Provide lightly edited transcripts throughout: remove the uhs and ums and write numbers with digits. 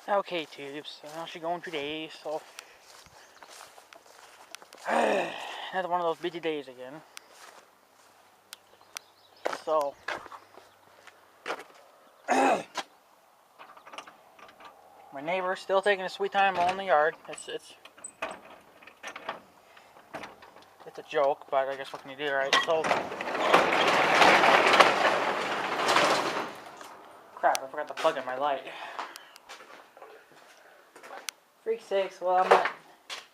Okay, tubes, how's she going today? So, another one of those busy days again. So, my neighbor's still taking a sweet time mowing the yard. It's a joke, but I guess what can you do, right? So, crap, I forgot to plug in my light. Freak sakes, well,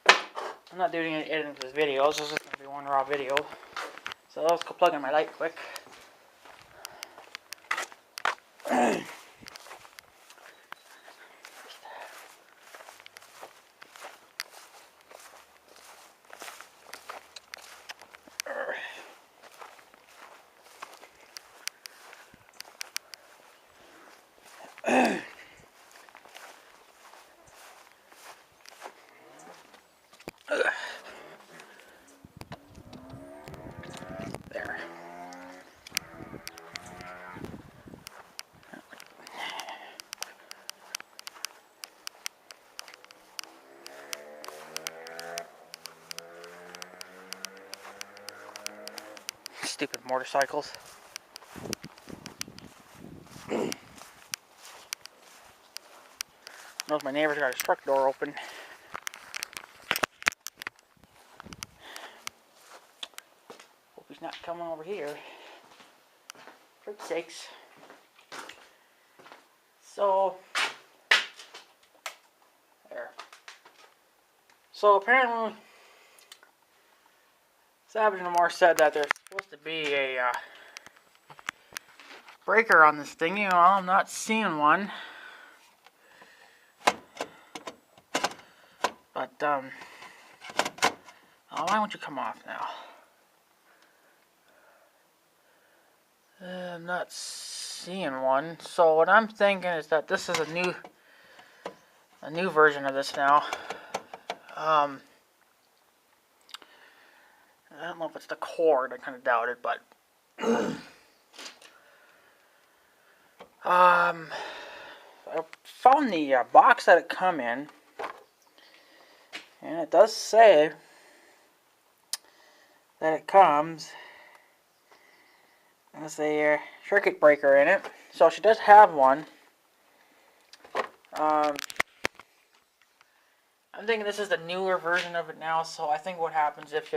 I'm not doing any editing for this video. This is just gonna be one raw video. So let's go plug in my light quick. There. Stupid motorcycles. Notice my neighbor's got his truck door open. Hope he's not coming over here. For sakes. So, there. So apparently, S.N.M said that there's supposed to be a breaker on this thing. You know, I'm not seeing one. But, oh, why won't you come off now? I'm not seeing one. So what I'm thinking is that this is a new version of this now. I don't know if it's the cord. I kind of doubt it, but I found the box that it come in, and it does say that it comes as a circuit breaker in it. So she does have one. I'm thinking this is the newer version of it now. So I think what happens if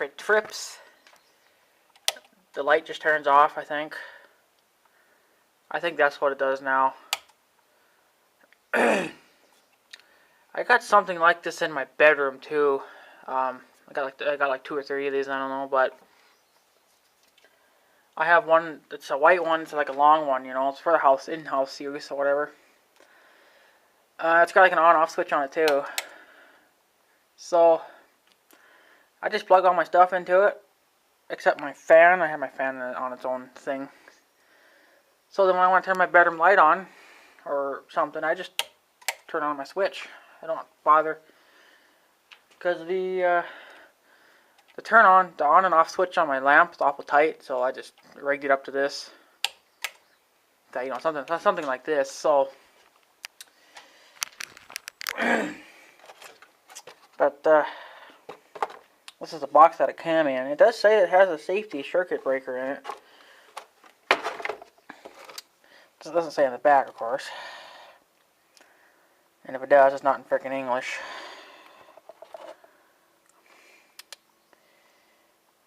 it trips, the light just turns off. I think that's what it does now. I got something like this in my bedroom too. I got like 2 or 3 of these. I don't know, but I have one. It's a white one. It's like a long one. You know, it's for the house, in-house use or whatever. It's got like an on-off switch on it too. So I just plug all my stuff into it, except my fan. I have my fan on its own thing. So then when I want to turn my bedroom light on or something, I just turn on my switch. I don't bother, because the on and off switch on my lamp is awful tight, so I just rigged it up to this. That, you know, something like this. So, but this is the box that it came in. It does say it has a safety circuit breaker in it. It doesn't say on the back, of course. And if it does, it's not in frickin' English.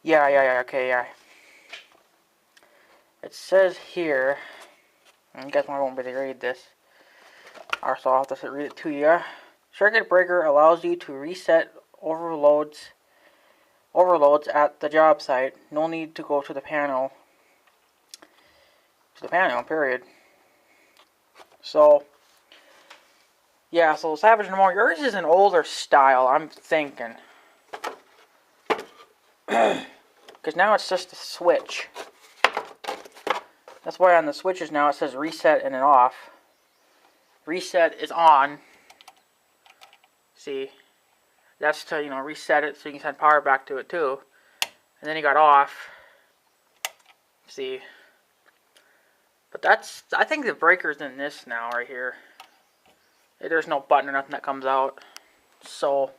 Yeah, okay, yeah. It says here, I guess I won't be able to read this, or so I'll have to read it to you. Circuit breaker allows you to reset overloads at the job site. No need to go to the panel. Period. So, yeah, so Savage No More, yours is an older style, I'm thinking. Because now it's just a switch. That's why on the switches now it says reset and off. Reset is on. See? That's to, you know, reset it so you can send power back to it too. And then you got off. See? But But that's, I think the breaker's in this now, right here. There's no button or nothing that comes out. So,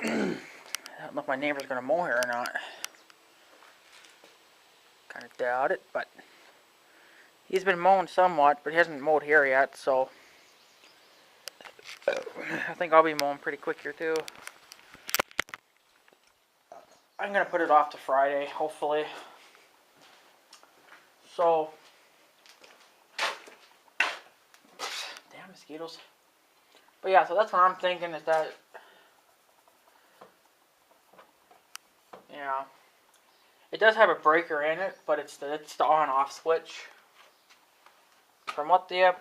I don't know if my neighbor's going to mow here or not. Kind of doubt it, but he's been mowing somewhat, but he hasn't mowed here yet, so I think I'll be mowing pretty quick here too. I'm going to put it off to Friday, hopefully. So, damn mosquitoes. But yeah, so that's what I'm thinking is that, yeah, it does have a breaker in it, but it's the on-off switch. From what the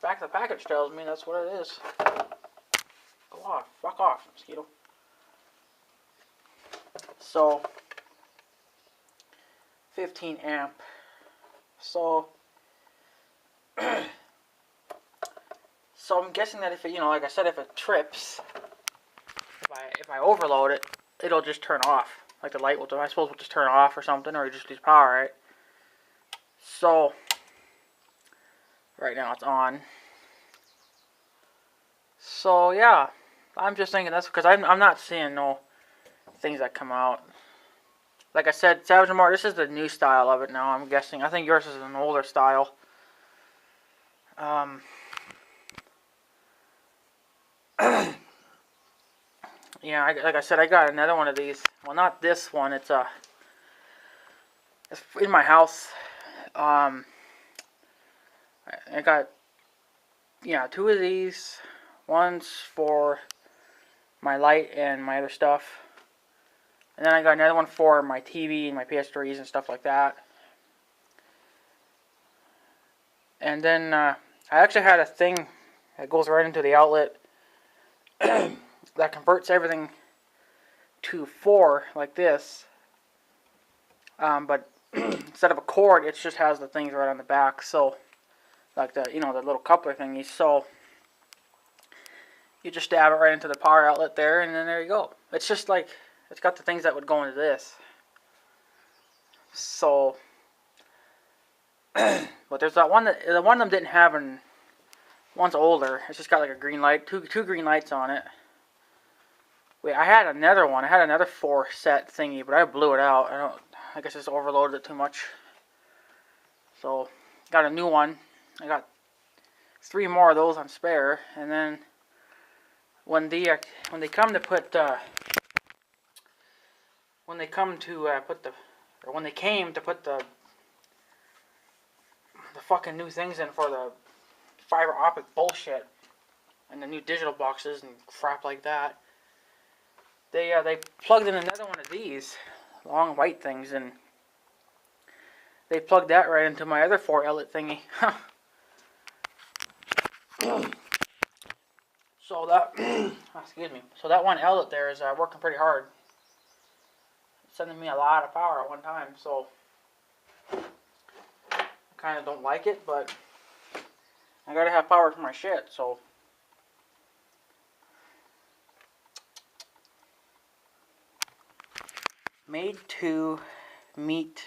back of the package tells me, that's what it is. Go off, fuck off, mosquito. So, 15 amp. So, so I'm guessing that if it, like I said, if it trips, if I overload it, it'll just turn off. Like the light will, I suppose, will just turn off or something, or you just lose power, right? So, right now it's on. So yeah, I'm just thinking that's because I'm not seeing no things that come out. Like I said, Savage Mart, this is the new style of it now, I'm guessing. I think yours is an older style. Yeah, like I said, I got another one of these. Well, not this one. It's in my house. I got, two of these. One's for my light and my other stuff. And then I got another one for my TV and my PS3s and stuff like that. And then I actually had a thing that goes right into the outlet that converts everything to 4 like this. But instead of a cord, it just has the things right on the back. So, like the the little coupler thingies. So you just stab it right into the power outlet there, and then there you go. It's just like it's got the things that would go into this. So, but there's that one that the one of them didn't have, and one's older. It's just got like a green light, two green lights on it. Wait, I had another one. I had another 4 set thingy, but I blew it out. I guess I just overloaded it too much. So, got a new one. I got 3 more of those on spare, and then when they come to put when they came to put the fucking new things in for the fiber optic bullshit and the new digital boxes and crap like that, they plugged in another one of these long white things, and they plugged that right into my other 4 outlet thingy. So that excuse me. So that one outlet there is working pretty hard. It's sending me a lot of power at one time. So I kind of don't like it, but I gotta have power for my shit. So made to meet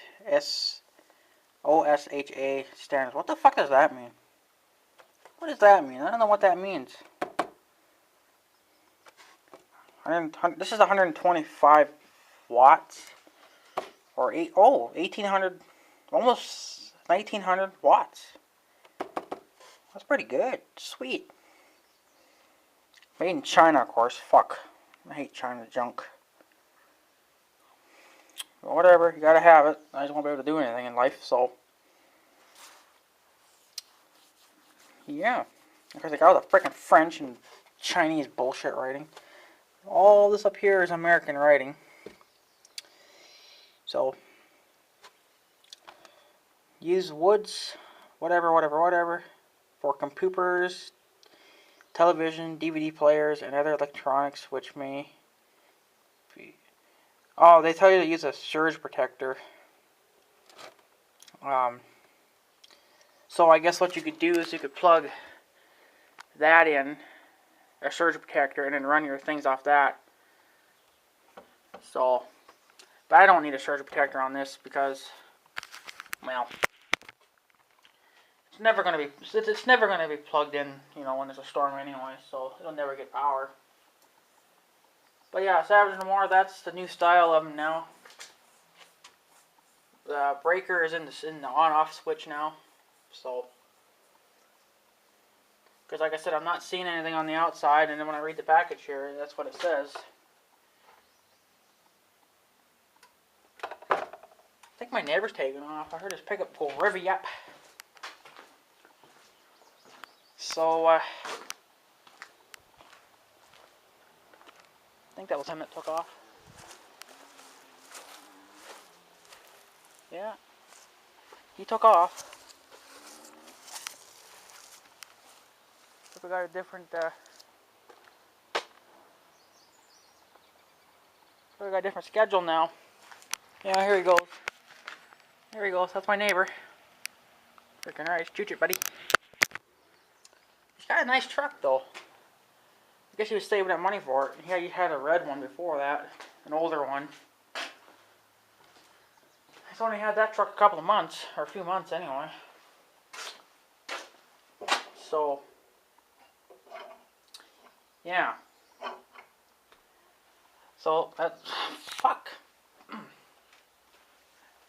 OSHA standards. What the fuck does that mean? What does that mean? I don't know what that means. This is 125 watts, or 1800, almost 1900 watts. That's pretty good. Sweet. Made in China, of course. Fuck. I hate China junk. But whatever, you gotta have it. I just won't be able to do anything in life, so. Yeah. Because I got all the freaking French and Chinese bullshit writing. All this up here is American writing. So, use woods, whatever, for computers, television, DVD players, and other electronics which may be... Oh, they tell you to use a surge protector. So I guess what you could do is you could plug that in, a surge protector, and then run your things off that. So, but I don't need a surge protector on this because well, it's never gonna be plugged in, you know, when there's a storm anyway, so it'll never get power. But yeah, Savage No More, that's the new style of them now. The breaker is in the on-off switch now, so. Because like I said, I'm not seeing anything on the outside, and then when I read the package here, that's what it says. I think my neighbor's taking off. I heard his pickup go revvy up. So, I think that was him that took off. Yeah. He took off. We got a different, we got a different schedule now. Yeah, here he goes. There he goes. That's my neighbor. Freaking nice. Choo-choo, buddy. He's got a nice truck, though. I guess he was saving that money for it. Yeah, he had a red one before that. An older one. He's only had that truck a couple of months. Or a few months, anyway. So, yeah. So, fuck.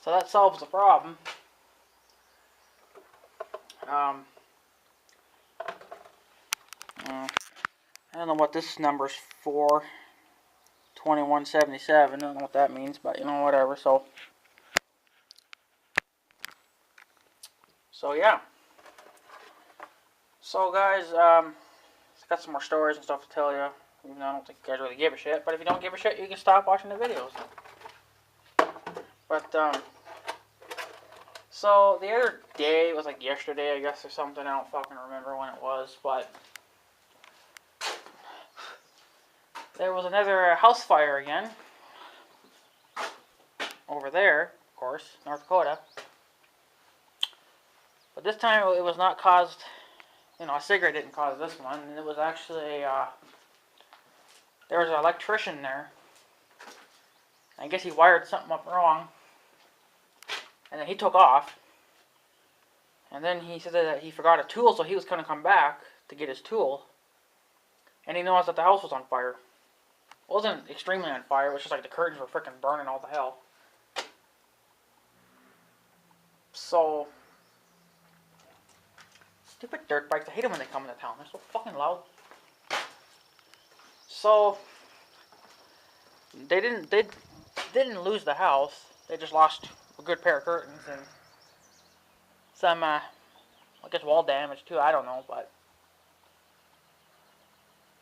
So that solves the problem. I don't know what this number's for. 2177. I don't know what that means, but you know, whatever. So yeah. So guys, I've got some more stories and stuff to tell you. Even though I don't think you guys really give a shit. But if you don't give a shit, you can stop watching the videos. But so the other day, it was like yesterday, I guess, or something. I don't fucking remember when it was, but there was another house fire again. Over there, of course, North Dakota. But this time it was not caused, you know, a cigarette didn't cause this one. It was actually, there was an electrician there. I guess he wired something up wrong. And then he took off. And then he said that he forgot a tool, so he was going to come back to get his tool. And he noticed that the house was on fire. It wasn't extremely on fire, it was just like the curtains were freaking burning all the hell. So, stupid dirt bikes, I hate them when they come into town. They're so fucking loud. So, they didn't lose the house. They just lost a good pair of curtains and some, I guess wall damage too. I don't know, but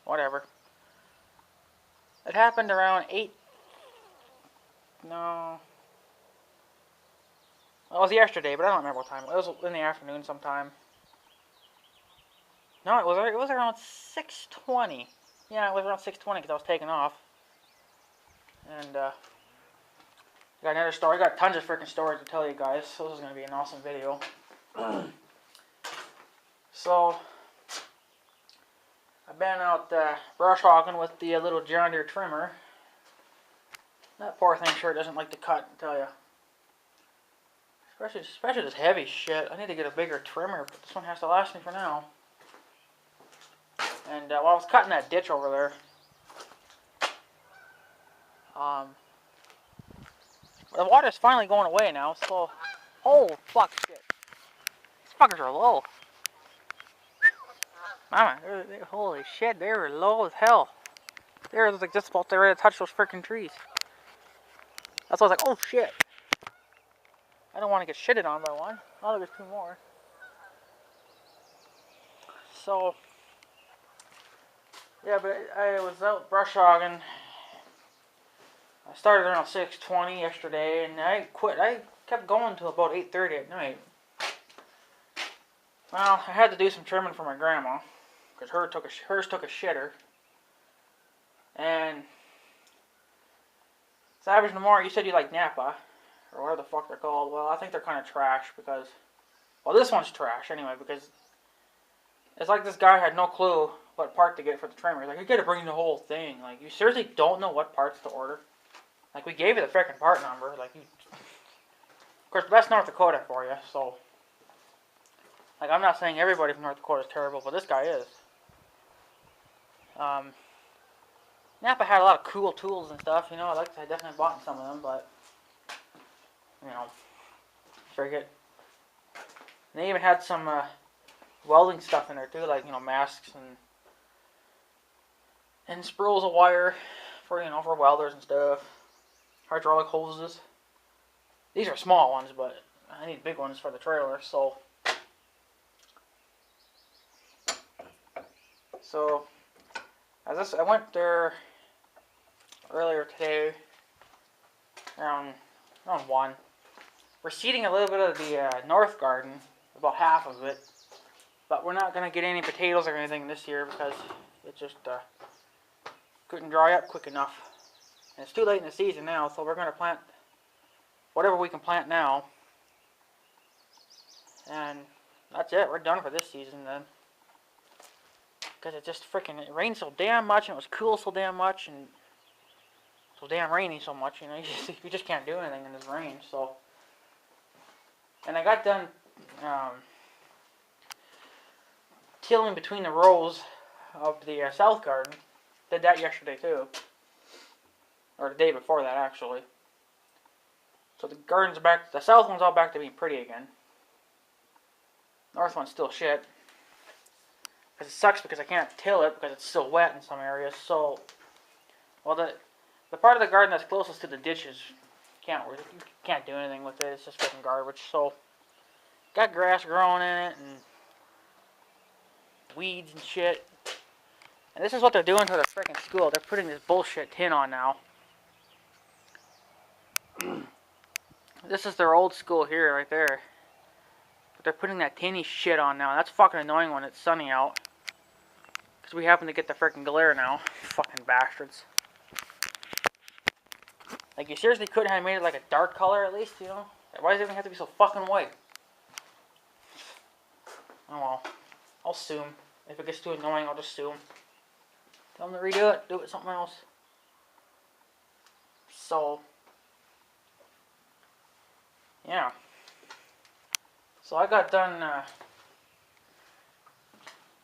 whatever. It happened around 8. No. Well, it was yesterday, but I don't remember what time. It was in the afternoon sometime. No, it was around 6:20. Yeah, it was around 6:20 because I was taking off. And I got another story. I got tons of freaking stories to tell you guys. So this is going to be an awesome video. So, I've been out brush hogging with the little John Deere trimmer. That poor thing sure doesn't like to cut, I tell you. Especially this heavy shit. I need to get a bigger trimmer, but this one has to last me for now. And while I was cutting that ditch over there, the water's finally going away now, so, oh, fuck shit. These fuckers are low. Mama, holy shit, they were low as hell. They were like just about ready to touch those freaking trees. That's why I was like, oh shit. I don't want to get shitted on by one. Oh, there's two more. So, yeah, but I was out brush hogging. I started around 6:20 yesterday, and I quit. I kept going till about 8:30 at night. Well, I had to do some trimming for my grandma, because hers took a shitter. And Savage No More, you said you like Napa, or whatever the fuck they're called. Well, I think they're kind of trash because, well, this one's trash anyway, because it's like this guy had no clue what part to get for the trimmer. He's like, you gotta bring the whole thing. Like, you seriously don't know what parts to order? Like, we gave you the freaking part number. Like, course, that's North Dakota for you, so... Like, I'm not saying everybody from North Dakota is terrible, but this guy is. Napa had a lot of cool tools and stuff, you know. I definitely bought some of them, but... You know... Forget. They even had some, welding stuff in there, too. Like, you know, masks and spools of wire for, you know, for welders and stuff. Hydraulic hoses. These are small ones, but I need big ones for the trailer, so... So, I went there earlier today, around 1. We're seeding a little bit of the north garden, about half of it, but we're not going to get any potatoes or anything this year because it just couldn't dry up quick enough. And it's too late in the season now, so we're going to plant whatever we can plant now. And that's it, we're done for this season then. Because it just freaking, it rained so damn much, and it was cool so damn much, and so damn rainy so much, you know, you just can't do anything in this rain, so. And I got done tilling between the rows of the south garden. Did that yesterday too. Or the day before that, actually. So the garden's back, the south one's all back to being pretty again. North one's still shit. Because it sucks because I can't till it because it's still wet in some areas. So, well, the part of the garden that's closest to the ditches you can't do anything with it. It's just freaking garbage. So, got grass growing in it and weeds and shit. And this is what they're doing to the freaking school. They're putting this bullshit tin on now. This is their old school here, right there. But they're putting that tinny shit on now. That's fucking annoying when it's sunny out. Because we happen to get the freaking glare now. Fucking bastards. Like, you seriously couldn't have made it like a dark color at least, you know? Why does it even have to be so fucking white? Oh well. I'll sue them. If it gets too annoying, I'll just sue them. Tell them to redo it. Do it with something else. So. Yeah. So I got done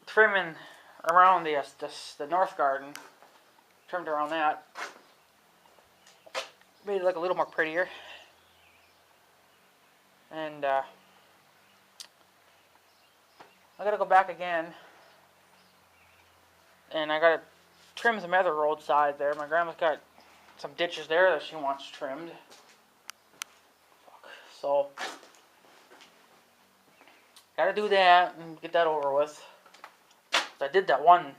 trimming around the north garden. Trimmed around that. Made it look a little more prettier. And I gotta go back again. And I gotta trim some other roadside there. My grandma's got some ditches there that she wants trimmed. So gotta do that and get that over with. I did that one.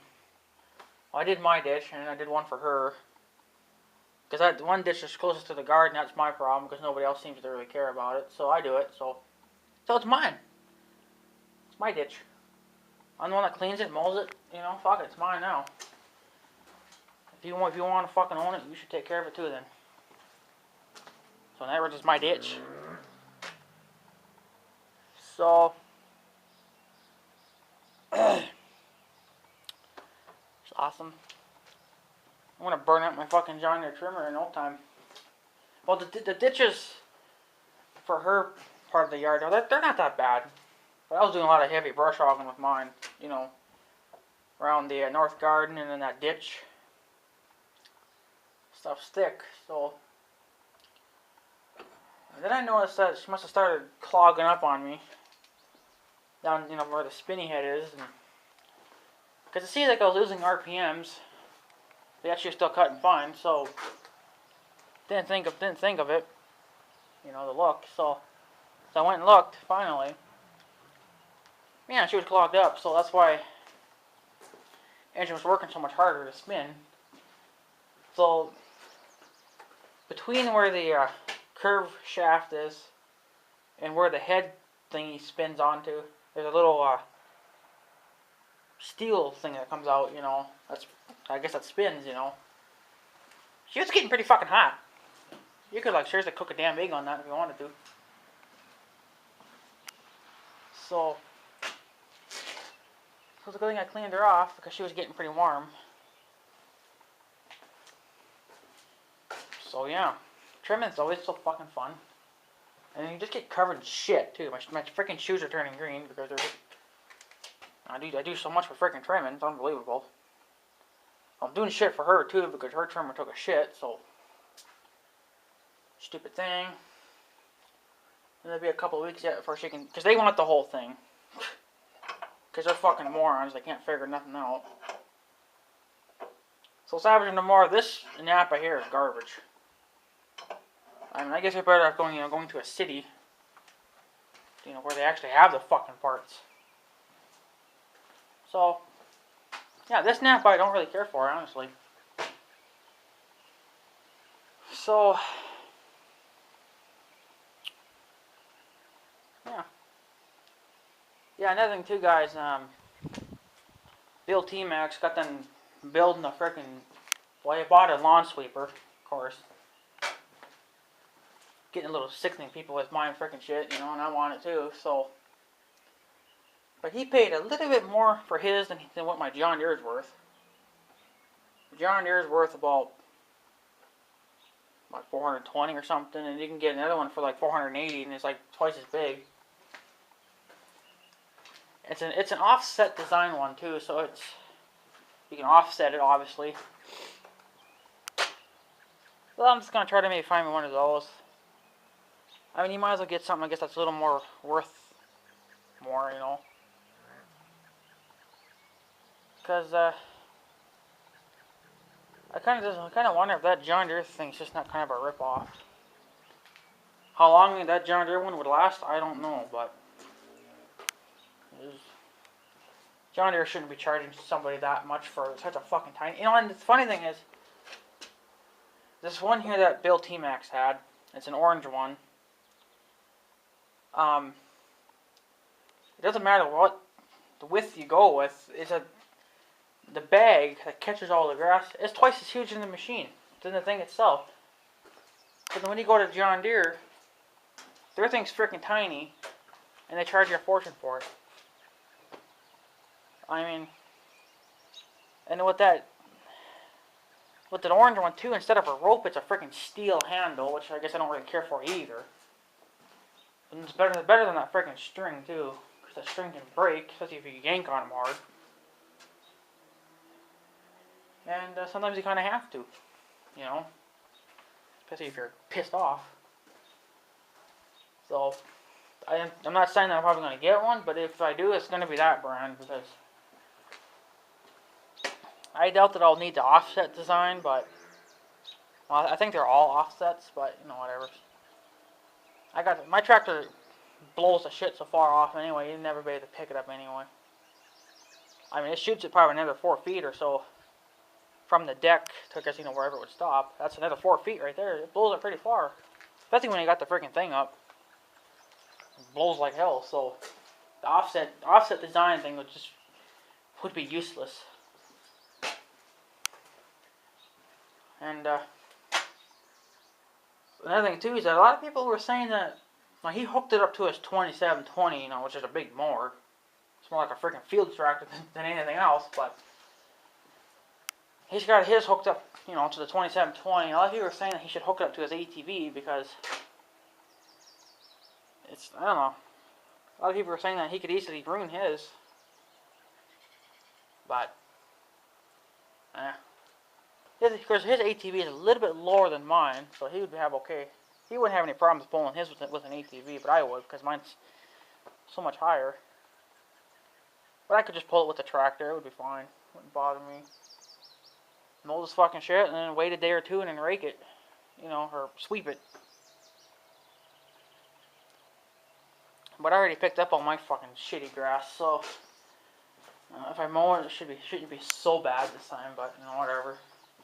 Well, I did my ditch and I did one for her. Because that one ditch is closest to the garden. That's my problem because nobody else seems to really care about it. So I do it. So it's mine. It's my ditch. I'm the one that cleans it, mows it. You know, fuck it. It's mine now. If you want to fucking own it, you should take care of it too then. So in other words, it's my ditch. So it's awesome. I'm gonna burn up my fucking John Deere trimmer in no time. Well, the ditches for her part of the yard, they're not that bad. But I was doing a lot of heavy brush hogging with mine, you know, around the north garden and then that ditch. Stuff's thick, so. And then I noticed that she must have started clogging up on me. Down, you know, where the spinny head is. Because it seemed like I was losing RPMs. They actually still cutting fine, so didn't think of it, you know, the look. So I went and looked finally. Yeah, she was clogged up, so that's why the engine was working so much harder to spin. So between where the curve shaft is and where the head thingy spins onto, there's a little steel thing that comes out, you know. I guess that spins, you know. She was getting pretty fucking hot. You could, like, seriously cook a damn egg on that if you wanted to. So it was a good thing I cleaned her off because she was getting pretty warm. So yeah, trimming's always so fucking fun. And you just get covered in shit too. My freaking shoes are turning green because they're. I do so much for freaking trimming. It's unbelievable. I'm doing shit for her too because her trimmer took a shit. So stupid thing. And there'll be a couple of weeks yet before she can, because they want the whole thing. Because they're fucking morons. They can't figure nothing out. So salvaging the more of this Napa here is garbage. I mean, I guess they're better off going to a city, where they actually have the fucking parts. So, yeah, this Napa I don't really care for, honestly. So, yeah. Yeah, another thing too, guys, Bill T-Max got them building a freaking, well, he bought a lawn sweeper, of course. Getting a little sickening people with mine freaking shit, and I want it too, so. But he paid a little bit more for his than what my John Deere's worth. John Deere's worth about like 420 or something, and you can get another one for like 480, and it's like twice as big. It's an offset design one too, so you can offset it obviously. Well, I'm just gonna try to maybe find me one of those. I mean, you might as well get something I guess that's a little more worth more, because I kind of wonder if that John Deere thing's just not kind of a rip-off. How long that John Deere one would last, I don't know, but John Deere shouldn't be charging somebody that much for such a fucking tiny. And the funny thing is, this one here that Bill T-Max had, it's an orange one. It doesn't matter what the width you go with. The bag that catches all the grass is twice as huge in the machine than the thing itself. But then when you go to John Deere, their thing's freaking tiny, and they charge you a fortune for it. I mean, and with that orange one too, instead of a rope, it's a freaking steel handle, which I guess I don't really care for either. And it's better than that freaking string too, because that string can break, especially if you yank on them hard. And sometimes you kind of have to, especially if you're pissed off. So, I'm not saying that I'm probably going to get one, but if I do, it's going to be that brand, because I doubt that I'll need the offset design, but, well, I think they're all offsets, but, whatever. My tractor blows the shit so far off anyway, you'd never be able to pick it up anyway. I mean, it shoots it probably another 4 feet or so from the deck to, I guess, wherever it would stop. That's another 4 feet right there. It blows it pretty far. Especially when you got the freaking thing up. It blows like hell, so the offset design thing would be useless. And another thing too is that a lot of people were saying that he hooked it up to his 2720, which is a big mower. It's more like a freaking field tractor than anything else, but he's got his hooked up, to the 2720. A lot of people were saying that he should hook it up to his ATV because I don't know. A lot of people were saying that he could easily ruin his. But, of course, his ATV is a little bit lower than mine, so he would have okay. He wouldn't have any problems pulling his with an ATV, but I would, because mine's so much higher. But I could just pull it with the tractor, it would be fine. Wouldn't bother me. Mow this fucking shit, and then wait a day or two and then rake it. Or sweep it. But I already picked up all my fucking shitty grass, so if I mow it, shouldn't be so bad this time, but, whatever.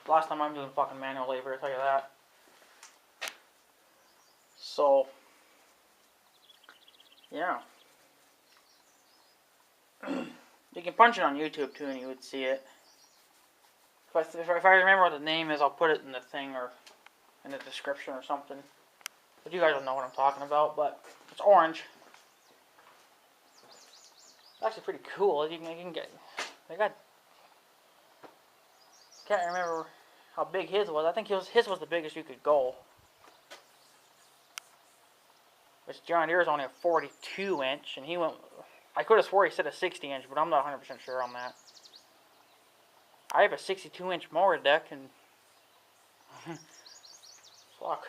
Last time I'm doing fucking manual labor, I'll tell you that. So, yeah. You can punch it on YouTube too and you would see it. If I remember what the name is, I'll put it in the thing or in the description or something. But you guys will know what I'm talking about, but it's orange. It's actually pretty cool. You can get, can't remember how big his was. I think his was the biggest you could go. Which John Deere is only a 42 inch, and he went. I could have swore he said a 60 inch, but I'm not 100% sure on that. I have a 62 inch mower deck, and fuck,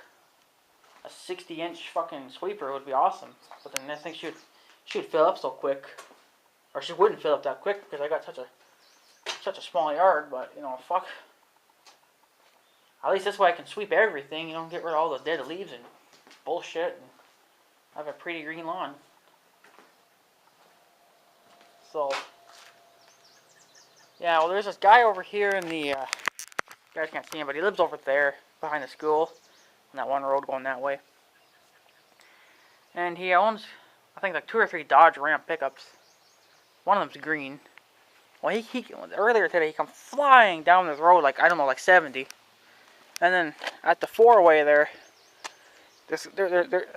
a 60 inch fucking sweeper would be awesome. But then I think she'd fill up so quick, or she wouldn't fill up that quick because I got such a small yard. But you know, fuck. At least this way I can sweep everything. You know, get rid of all the dead leaves and bullshit, and have a pretty green lawn. So, yeah, well, there's this guy over here in the, you guys can't see him, but he lives over there behind the school on that one road going that way. And he owns, I think, like 2 or 3 Dodge Ram pickups. One of them's green. Well, he earlier today, he come flying down this road, like, I don't know, like 70. And then at the 4-way there, there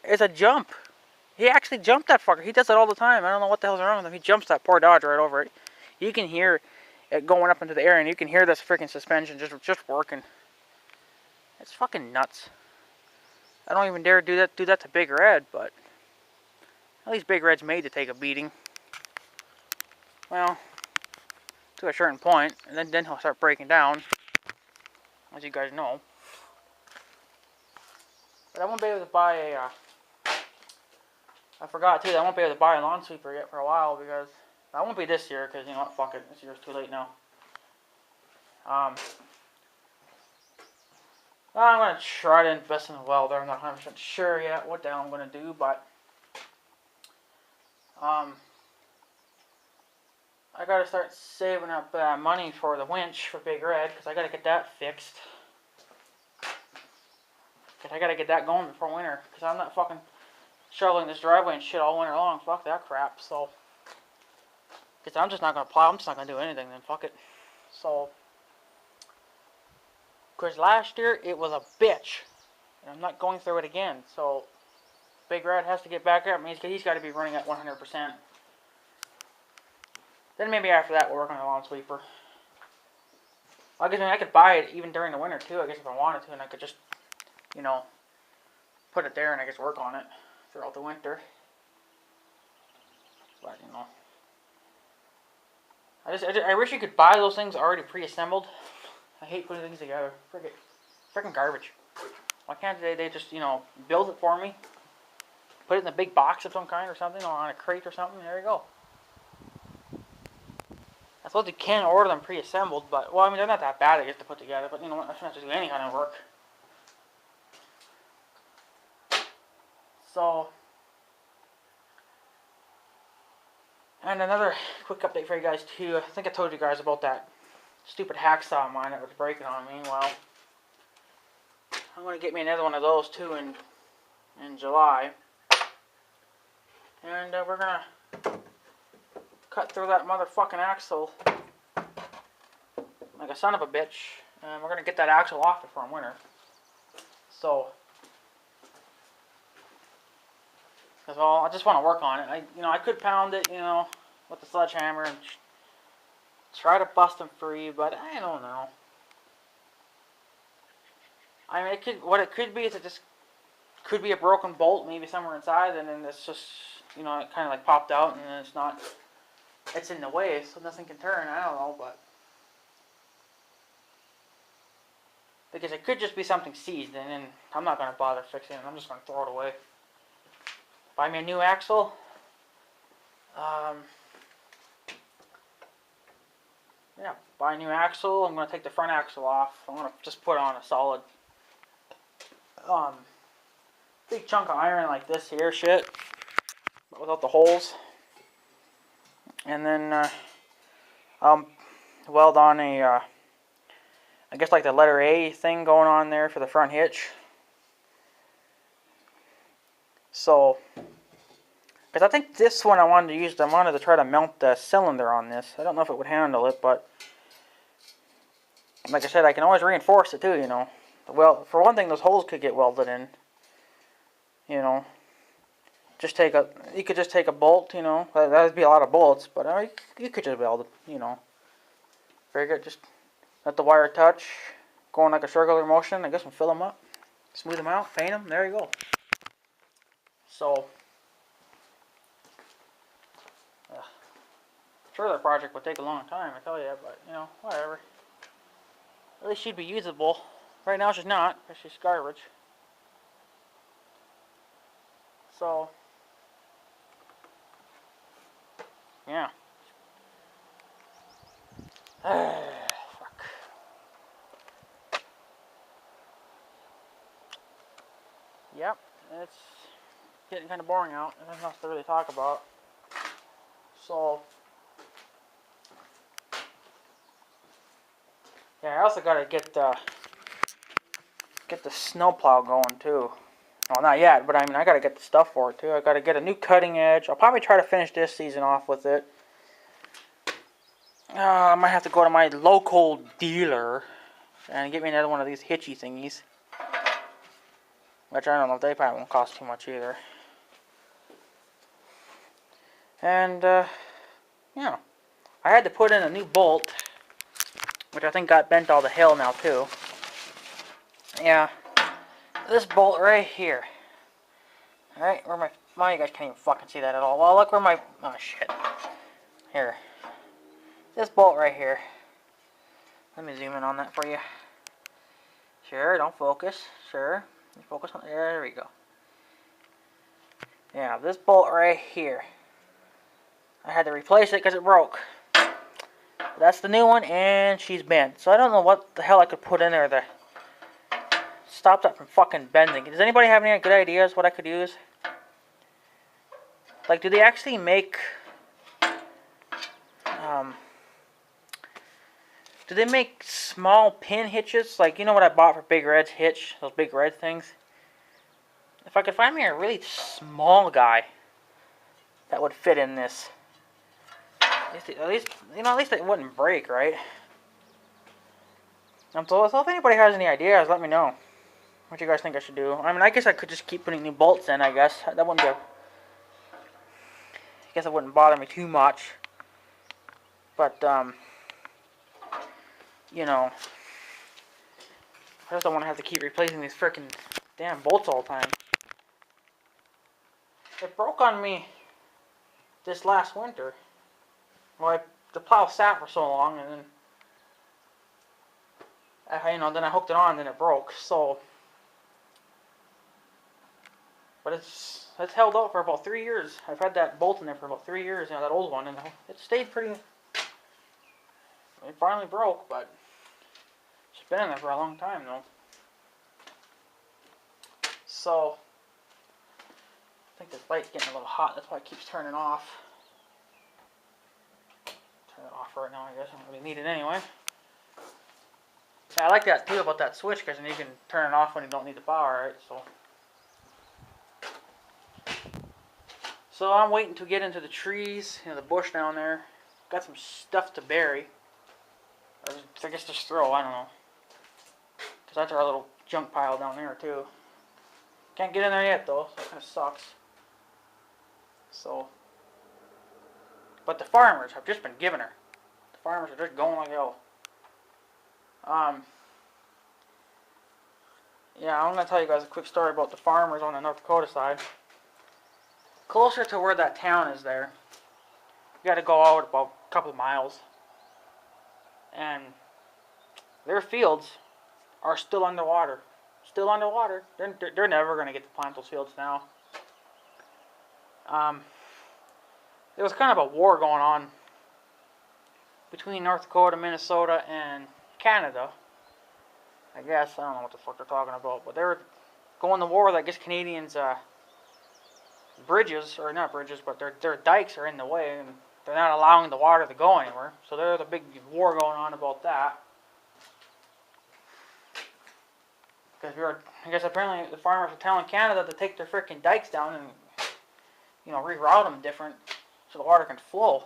is a jump. He actually jumped that fucker. He does it all the time. I don't know what the hell's wrong with him. He jumps that poor Dodge right over it. You can hear it going up into the air, and you can hear this freaking suspension just working. It's fucking nuts. I don't even dare do that to Big Red, but at least Big Red's made to take a beating. Well, to a certain point, and then he'll start breaking down, as you guys know. But I won't be able to buy a. I forgot too. I won't be able to buy a lawn sweeper yet for a while because I won't be this year because you know what? Fuck it. This year's too late now. I'm gonna try to invest in a welder. I'm not 100% sure yet what the hell I'm gonna do, but I gotta start saving up money for the winch for Big Red because I gotta get that fixed. Cause I gotta get that going before winter because I'm not fucking shoveling this driveway and shit all winter long. Fuck that crap. So, because I'm just not gonna plow. I'm just not gonna do anything. Then fuck it. So, because last year it was a bitch, and I'm not going through it again. So, Big Red has to get back up. He's got to be running at 100%. Then maybe after that we'll work on a lawn sweeper. I guess I could buy it even during the winter too. I guess if I wanted to, and I could just, you know, put it there and I guess work on it throughout the winter. But you know, I wish you could buy those things already pre-assembled. I hate putting things together. Freaking garbage. Why can't they just, you know, build it for me? Put it in a big box of some kind or something, or on a crate or something. There you go. I suppose you can order them pre-assembled, but, well, I mean, they're not that bad, I guess, to put together. But, you know what, I shouldn't have to do any kind of work. So, and another quick update for you guys, too. I think I told you guys about that stupid hacksaw of mine that was breaking on me. Well, I'm going to get me another one of those, too, in July. And we're going to cut through that motherfucking axle like a son of a bitch. And we're going to get that axle off before winter. So, because, well, I just want to work on it. I could pound it, you know, with the sledgehammer and try to bust them free, but I don't know. I mean, what it could be is it just could be a broken bolt maybe somewhere inside, and then it's just, you know, it kind of like popped out, and then it's in the way, so nothing can turn. I don't know, but because it could just be something seized, and then I'm not going to bother fixing it. I'm just going to throw it away. Buy me a new axle. Yeah, buy a new axle. I'm going to take the front axle off. I'm going to just put on a solid big chunk of iron like this here shit, but without the holes. And then weld on a I guess like the letter A thing going on there for the front hitch. So, because I think this one I wanted to try to mount the cylinder on this. I don't know if it would handle it, but like I said, I can always reinforce it too, you know. Well, for one thing, those holes could get welded in. You know, you could just take a bolt, you know. That would be a lot of bolts, but you could just weld it, you know. Very good. Just let the wire touch, go in like a circular motion. I guess we'll fill them up, smooth them out, paint them. There you go. So, sure, the project would take a long time, I tell you, but, you know, whatever. At least she'd be usable. Right now she's not, because she's garbage. So, yeah. Fuck. Yep, it's getting kind of boring out. There's nothing to really talk about. So, yeah, I also gotta get the snowplow going too. Well, not yet, but I mean, I gotta get the stuff for it too. I gotta get a new cutting edge. I'll probably try to finish this season off with it. I might have to go to my local dealer and get me another one of these hitchy thingies. Which I don't know, they probably won't cost too much either. And, yeah. I had to put in a new bolt, which I think got bent all the hell now too. Yeah. This bolt right here. Alright, where my... Well, you guys can't even fucking see that at all. Well, look where my... Oh, shit. Here. This bolt right here. Let me zoom in on that for you. Sure, don't focus. Sure. Focus on... There we go. Yeah, this bolt right here. I had to replace it because it broke. That's the new one, and she's bent. So I don't know what the hell I could put in there to stop that from fucking bending. Does anybody have any good ideas what I could use? Like, do they actually make... do they make small pin hitches? Like, you know what I bought for Big Red's hitch? Those Big Red things? If I could find me a really small guy that would fit in this. At least it wouldn't break, right? So if anybody has any ideas, let me know. What you guys think I should do? I mean, I guess I could just keep putting new bolts in, I guess. That wouldn't be I guess it wouldn't bother me too much. But, you know, I just don't want to have to keep replacing these frickin' damn bolts all the time. It broke on me this last winter. Well, the plow sat for so long, and then, then I hooked it on, and then it broke. So, but it's held out for about 3 years. I've had that bolt in there for about 3 years, that old one, and it stayed pretty. It finally broke, but it's been in there for a long time, though. So, I think this light's getting a little hot. That's why it keeps turning off. Turn it off right now, I guess. I don't really need it anyway. Yeah, I like that too about that switch, because then you can turn it off when you don't need the power, right? So I'm waiting to get into the trees, the bush down there. Got some stuff to bury. Or I guess just throw, I don't know. Because that's our little junk pile down there too. Can't get in there yet though, so it kind of sucks. So, but the farmers have just been giving her. The farmers are just going like hell. Yeah, I'm going to tell you guys a quick story about the farmers on the North Dakota side. Closer to where that town is there, you got to go out about a couple of miles. And their fields are still underwater. Still underwater. They're never going to get to plant those fields now. There was kind of a war going on between North Dakota, Minnesota, and Canada. I guess. I don't know what the fuck they're talking about. But they were going to war with, I guess, Canadians' bridges, or not bridges, but their dikes are in the way, and they're not allowing the water to go anywhere. So there's a big war going on about that. Because I guess apparently the farmers are telling Canada to take their freaking dikes down and, reroute them different so the water can flow.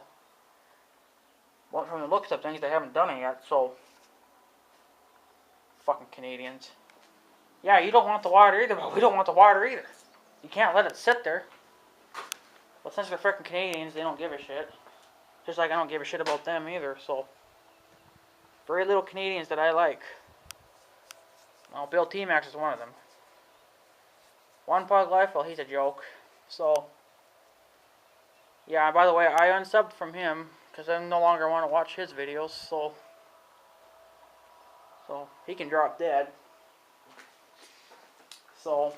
Well, from the looks of things, they haven't done it yet, so fucking Canadians. Yeah, you don't want the water either, but we don't want the water either. You can't let it sit there. But since they're freaking Canadians, they don't give a shit. Just like I don't give a shit about them either, so. Very little Canadians that I like. Well, Bill T-Max is one of them. One Pug Life, well, he's a joke. So, yeah, by the way, I unsubbed from him because I no longer want to watch his videos, so he can drop dead. So,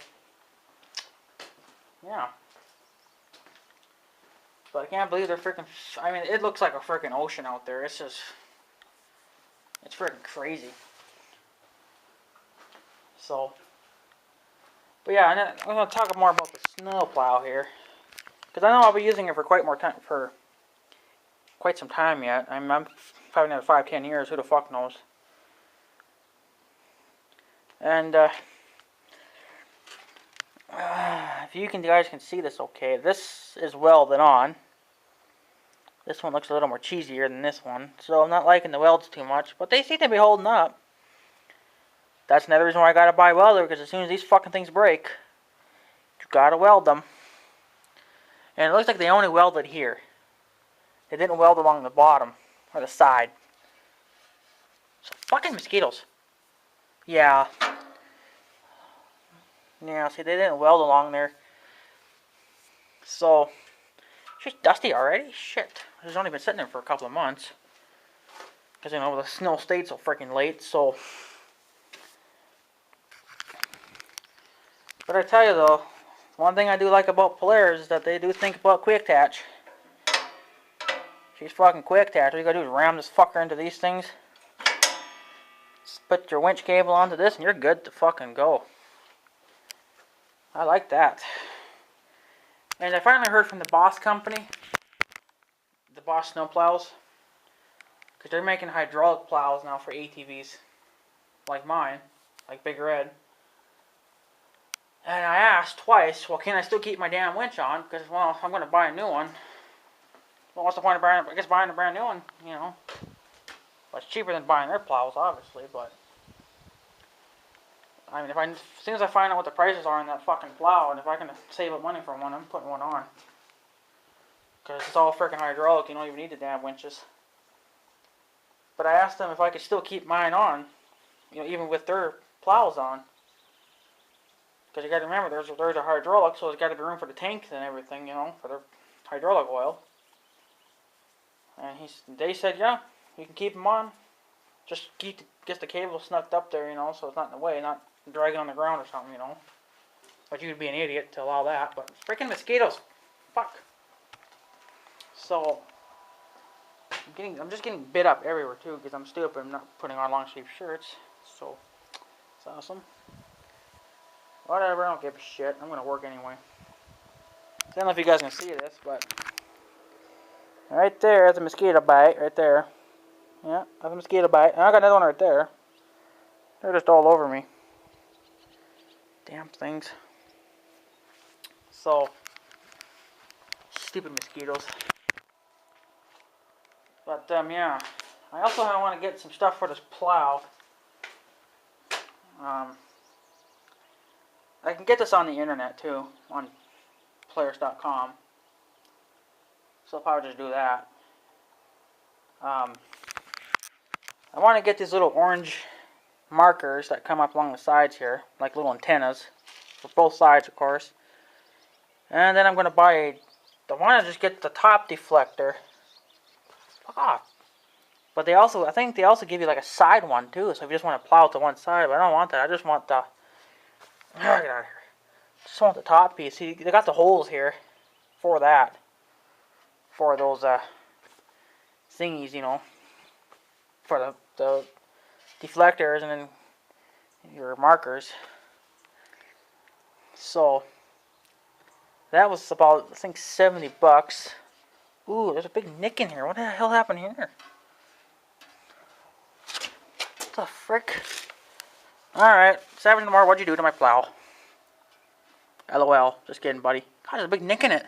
yeah. But I can't believe they're freaking... I mean, it looks like a freaking ocean out there. It's just... It's freaking crazy. So... But yeah, I'm going to talk more about the snowplow here. Because I know I'll be using it for quite some time yet. I'm probably another 5-10 years. Who the fuck knows? And, if you guys can see this okay, this is welded on. This one looks a little more cheesier than this one, so I'm not liking the welds too much, but they seem to be holding up. That's another reason why I gotta buy a welder, because as soon as these fucking things break, you gotta weld them. And it looks like they only welded here. They didn't weld along the bottom, or the side. So fucking mosquitoes. Yeah. Yeah, see, they didn't weld along there. So, it's just dusty already? Shit. It's only been sitting there for a couple of months. Because, you know, the snow stayed so freaking late, so... But I tell you, though, one thing I do like about Polaris is that they do think about quick attach. She's fucking quick attach. All you gotta do is ram this fucker into these things. Put your winch cable onto this, and you're good to fucking go. I like that. And I finally heard from the Boss company, the Boss snowplows, because they're making hydraulic plows now for ATVs, like mine, like Big Red. And I asked twice, well, can I still keep my damn winch on? Because, well, I'm going to buy a new one. Well, what's the point of buying a brand new one, you know? Well, it's cheaper than buying their plows, obviously, but... I mean, as soon as I find out what the prices are on that fucking plow, and if I can save up money for one, I'm putting one on. Because it's all freaking hydraulic, you don't even need the damn winches. But I asked them if I could still keep mine on, you know, even with their plows on. Because you got to remember, there's a hydraulic, so there's got to be room for the tanks and everything, you know, for the hydraulic oil. And they said, yeah, you can keep them on. Just get the cable snucked up there, you know, so it's not in the way, not dragging on the ground or something, you know. But you'd be an idiot to allow that. But freaking mosquitoes, fuck. So I'm just getting bit up everywhere too, because I'm stupid. I'm not putting on long sleeve shirts. So it's awesome. Whatever, I don't give a shit. I'm gonna work anyway. I don't know if you guys can see this, but right there, that's a mosquito bite, right there. Yeah, that's a mosquito bite. And I got another one right there. They're just all over me. Damn things. So, stupid mosquitoes. But, yeah. I also want to get some stuff for this plow. I can get this on the internet, too. On players.com. So I'll probably just do that. I want to get these little orange markers that come up along the sides here. Like little antennas. For both sides, of course. And then I'm going to buy I want to just get the top deflector. Fuck off. But I think they also give you like a side one too. So if you just want to plow to one side, but I don't want that. I just want the... Get out of here. Just want the top piece. See, they got the holes here for that. For those thingies, you know. For the deflectors and then your markers. So that was about, I think, $70. Ooh, there's a big nick in here. What the hell happened here? What the frick? Alright, $70 more. What'd you do to my plow? LOL. Just kidding, buddy. God, there's a big nick in it.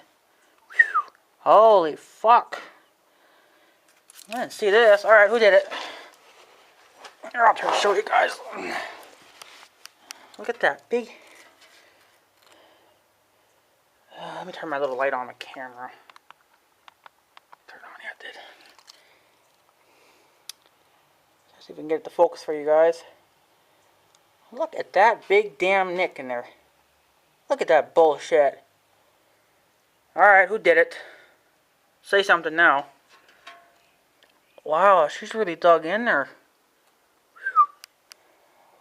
Whew. Holy fuck. I didn't see this. Alright, who did it? Here, I'll try to show you guys. Look at that big... let me turn my little light on the camera. Turn on, yeah, it did. Let's see if we can get it to focus for you guys. Look at that big damn nick in there. Look at that bullshit. Alright, who did it? Say something now. Wow, she's really dug in there.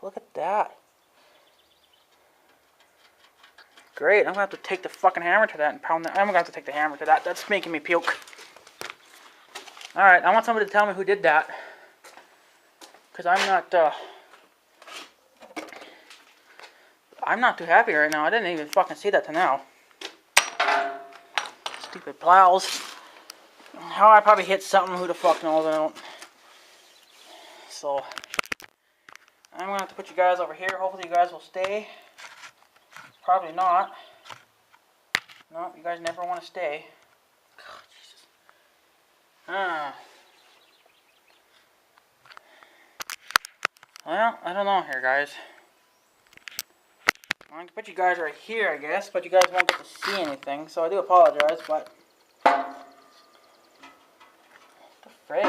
Look at that. Great, I'm gonna have to take the fucking hammer to that and pound that. I'm gonna have to take the hammer to that. That's making me puke. Alright, I want somebody to tell me who did that. Because I'm not too happy right now. I didn't even fucking see that till now. Stupid plows. How I probably hit something, who the fuck knows, I don't. So, I'm gonna have to put you guys over here. Hopefully you guys will stay. Probably not. No, you guys never want to stay. God, Jesus. Well, I don't know here, guys. I can put you guys right here, I guess, but you guys won't get to see anything, so I do apologize, but... What the frick?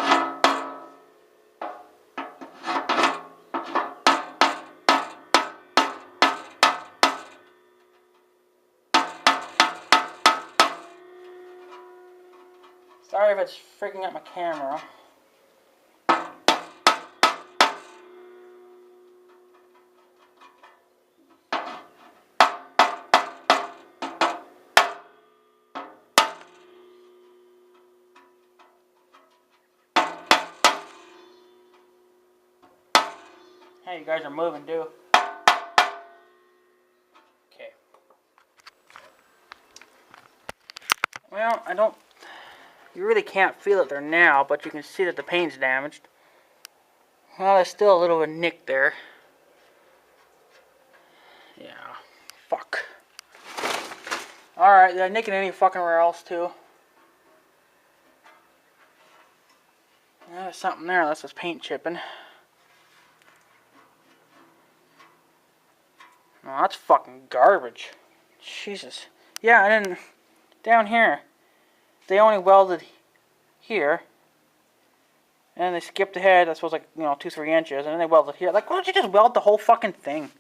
Sorry if it's freaking out my camera. Hey, you guys are moving too. Okay. Well, you really can't feel it there now, but you can see that the paint's damaged. Well, there's still a little bit of a nick there. Yeah. Fuck. Alright, did I nick it any fucking where else too? Yeah, there's something there. That's just paint chipping. Oh, that's fucking garbage. Jesus. Yeah, and then down here, they only welded here. And they skipped ahead, I suppose, like, 2-3 inches. And then they welded here. Like, why don't you just weld the whole fucking thing?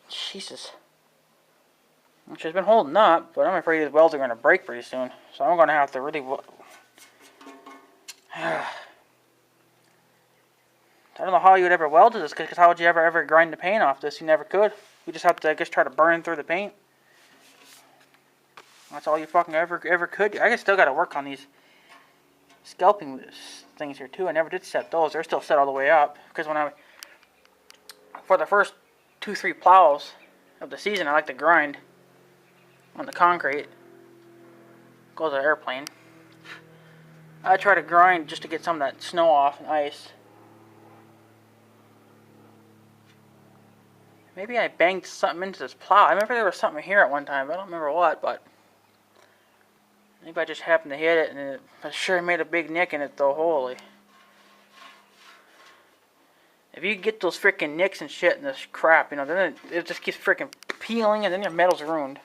Jesus. Which has been holding up, but I'm afraid these welds are going to break pretty soon. So I'm going to have to really... I don't know how you would ever weld this, because how would you ever grind the paint off this? You never could. You just have to, I guess, try to burn through the paint. That's all you fucking ever could do. I still got to work on these scalping things here too. I never did set those. They're still set all the way up. Because for the first 2-3 plows of the season, I like to grind on the concrete. Goes an airplane. I try to grind just to get some of that snow off and ice. Maybe I banged something into this plow. I remember there was something here at one time. I don't remember what, but maybe I just happened to hit it, and it sure made a big nick in it, though. Holy. If you get those freaking nicks and shit in this crap, then it just keeps freaking peeling, and then your metal's ruined.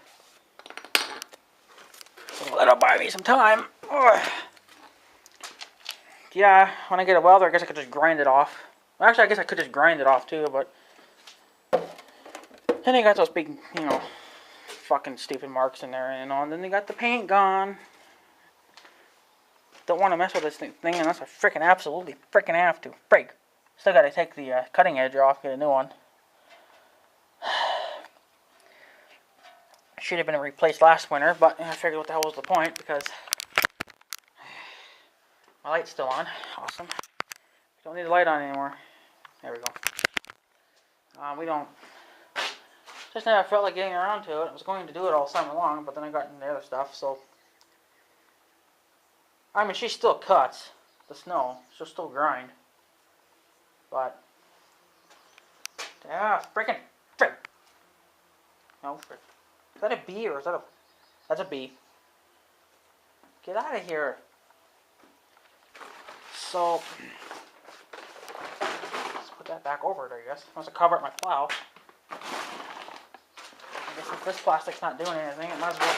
So that'll buy me some time. Ugh. Yeah, when I get a welder, I guess I could just grind it off. Well, actually, I guess I could just grind it off, too, but... Then they got those big, fucking stupid marks in there, and then they got the paint gone. Don't want to mess with this thing unless I freaking absolutely freaking have to. Break. Still got to take the cutting edge off, get a new one. Should have been replaced last winter, but I figured what the hell was the point, because my light's still on. Awesome. Don't need the light on anymore. There we go. We don't... Just never felt like getting around to it. I was going to do it all summer long, but then I got into the other stuff, so... I mean, she still cuts the snow. She'll still grind. But... Yeah, freaking... Frick! No, frick. Is that a bee or is that a... That's a bee. Get out of here. So... Let's put that back over it, I guess. Must have covered my plow. I guess if this plastic's not doing anything, it might as well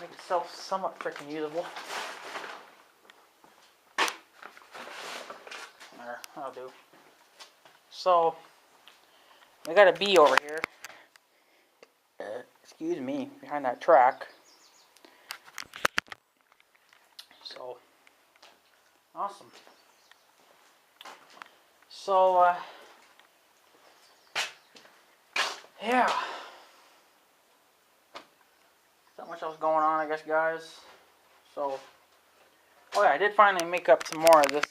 make itself somewhat freaking usable. There, that'll do. So, we got a bee over here. Excuse excuse me, behind that track. So, awesome. So, yeah. Not much else going on, I guess, guys. So, oh yeah, I did finally make up some more of this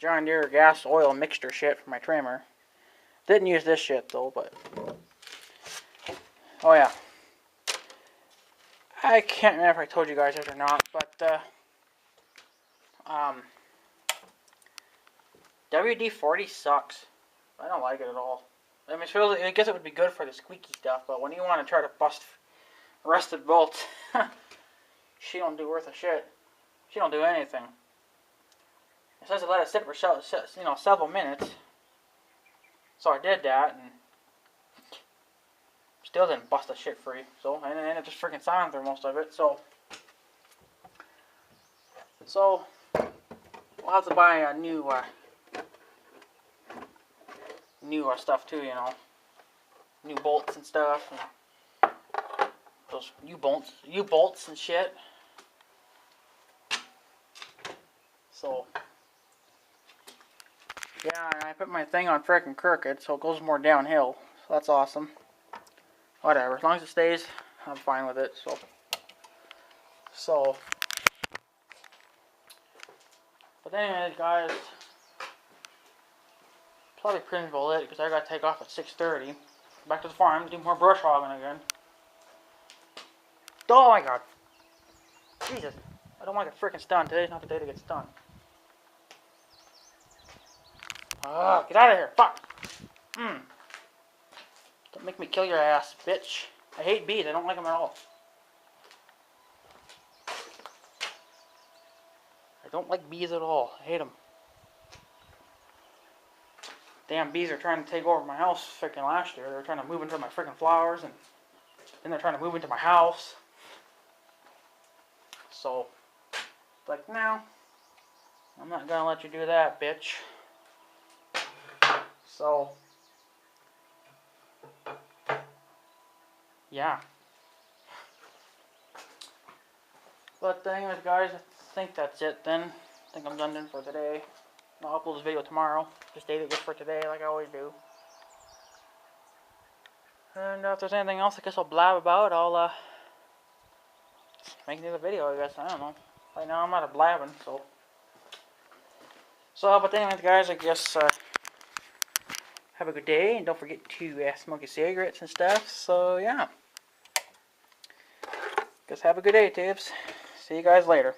John Deere gas oil mixture shit for my trimmer. Didn't use this shit though, but oh yeah. I can't remember if I told you guys this or not, but WD-40 sucks. I don't like it at all. I mean, I guess it would be good for the squeaky stuff, but when you want to try to bust rusted bolts, she don't do worth a shit. She don't do anything. It says to let it sit for several minutes. So I did that, and still didn't bust the shit free. So, and then it just freaking silent through most of it. So we'll have to buy a new stuff too. You know, new bolts and stuff, and those U-bolts and shit. So yeah, and I put my thing on frickin' crooked, so it goes more downhill. So that's awesome. Whatever, as long as it stays, I'm fine with it. So, but anyways, guys, probably pretty much it because I gotta take off at 6:30. Back to the farm, do more brush hogging again. Oh my god, Jesus! I don't want to get frickin' stunned. Today's not the day to get stunned. Ah, get out of here! Fuck! Don't make me kill your ass, bitch. I hate bees. I don't like them at all. I don't like bees at all. I hate them. Damn bees are trying to take over my house freaking last year. They're trying to move into my freaking flowers, and then they're trying to move into my house. So, like, no, I'm not gonna let you do that, bitch. So, yeah. But anyways, guys, I think that's it then. I think I'm done for today. I'll upload this video tomorrow. Just date it just for today, like I always do. And if there's anything else I guess I'll blab about, I'll make another video, I guess. I don't know. Right now I'm out of blabbing, so. But anyways, guys, I guess have a good day, and don't forget to smoke your cigarettes and stuff. So yeah. Guess have a good day, Tibbs. See you guys later.